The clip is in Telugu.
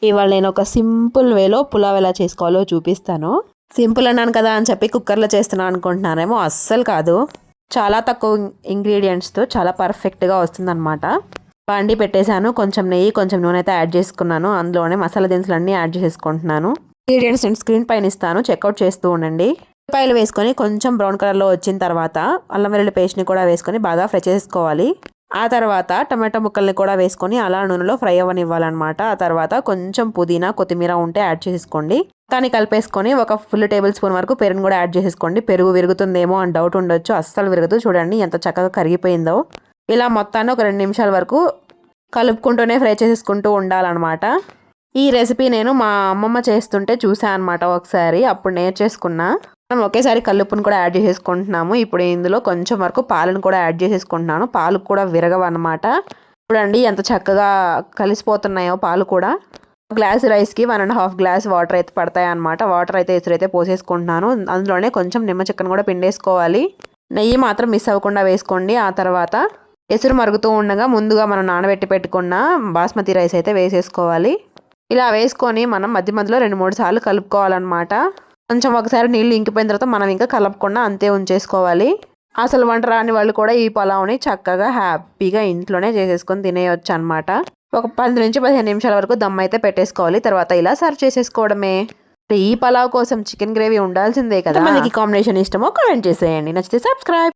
ఇవాళ నేను ఒక సింపుల్ వేలో పులావ్ ఎలా చేసుకోవాలో చూపిస్తాను. సింపుల్ అన్నాను కదా అని చెప్పి కుక్కర్లో చేస్తున్నాను అనుకుంటున్నారేమో, అస్సలు కాదు. చాలా తక్కువ ఇంగ్రీడియంట్స్తో చాలా పర్ఫెక్ట్గా వస్తుందన్నమాట. బాండి పెట్టేశాను, కొంచెం నెయ్యి కొంచెం నూనె అయితే యాడ్ చేసుకున్నాను. అందులోనే మసాలా దినుసులు అన్నీ యాడ్ చేసుకుంటున్నాను. ఇంగ్రీడియంట్స్ నేను స్క్రీన్ పైన ఇస్తాను, చెక్అవుట్ చేస్తూ ఉండండి. ఉల్లిపాయలు వేసుకొని కొంచెం బ్రౌన్ కలర్లో వచ్చిన తర్వాత అల్లం వెల్లుల్లి పేస్ట్ని కూడా వేసుకొని బాగా ఫ్రై చేసుకోవాలి. ఆ తర్వాత టమాటో ముక్కల్ని కూడా వేసుకొని అలా నూనెలో ఫ్రై అవ్వనివ్వాలన్నమాట. ఆ తర్వాత కొంచెం పుదీనా కొత్తిమీర ఉంటే యాడ్ చేసుకోండి. కానీ కలిపేసుకొని ఒక ఫుల్ టేబుల్ స్పూన్ వరకు పెరుగును కూడా యాడ్ చేసేసుకోండి. పెరుగు విరుగుతుందేమో అని డౌట్ ఉండొచ్చు, అస్సలు విరగదు. చూడండి ఎంత చక్కగా కరిగిపోయిందో. ఇలా మొత్తాన్ని ఒక 2 నిమిషాల వరకు కలుపుకుంటూనే ఫ్రై చేసేసుకుంటూ ఉండాలన్నమాట. ఈ రెసిపీ నేను మా అమ్మమ్మ చేస్తుంటే చూసాను అనమాట ఒకసారి, అప్పుడు నేర్చేసుకున్నా. మనం ఒకేసారి కల్లుప్పును కూడా యాడ్ చేసేసుకుంటున్నాము. ఇప్పుడు ఇందులో కొంచెం వరకు పాలను కూడా యాడ్ చేసేసుకుంటున్నాను. పాలు కూడా విరగవన్నమాట. చూడండి ఎంత చక్కగా కలిసిపోతున్నాయో పాలు కూడా. గ్లాస్ రైస్కి 1.5 గ్లాస్ వాటర్ అయితే పడతాయి అన్నమాట. వాటర్ అయితే ఎసురైతే పోసేసుకుంటున్నాను. అందులోనే కొంచెం నిమ్మ చెక్కను కూడా పిండేసుకోవాలి. నెయ్యి మాత్రం మిస్ అవ్వకుండా వేసుకోండి. ఆ తర్వాత ఎసురు మరుగుతూ ఉండగా ముందుగా మనం నానబెట్టి పెట్టుకున్న బాస్మతి రైస్ అయితే వేసేసుకోవాలి. ఇలా వేసుకొని మనం మధ్య మధ్యలో 2-3 సార్లు కలుపుకోవాలన్నమాట. కొంచెం ఒకసారి నీళ్ళు ఇంకిపోయిన తర్వాత మనం ఇంకా కలపకుండా అంతే ఉంచేసుకోవాలి. అసలు వంట రాని వాళ్ళు కూడా ఈ పులావ్ని చక్కగా హ్యాపీగా ఇంట్లోనే చేసేసుకొని తినేయొచ్చు అనమాట. ఒక 10 నుంచి 15 నిమిషాల వరకు దమ్ అయితే పెట్టేసుకోవాలి. తర్వాత ఇలా సర్వ్ చేసేసుకోవడమే. ఈ పులావ్ కోసం చికెన్ గ్రేవీ ఉండాల్సిందే కదా. మనకి కాంబినేషన్ ఇష్టమో కామెంట్ చేసేయండి. నచ్చితే సబ్స్క్రైబ్.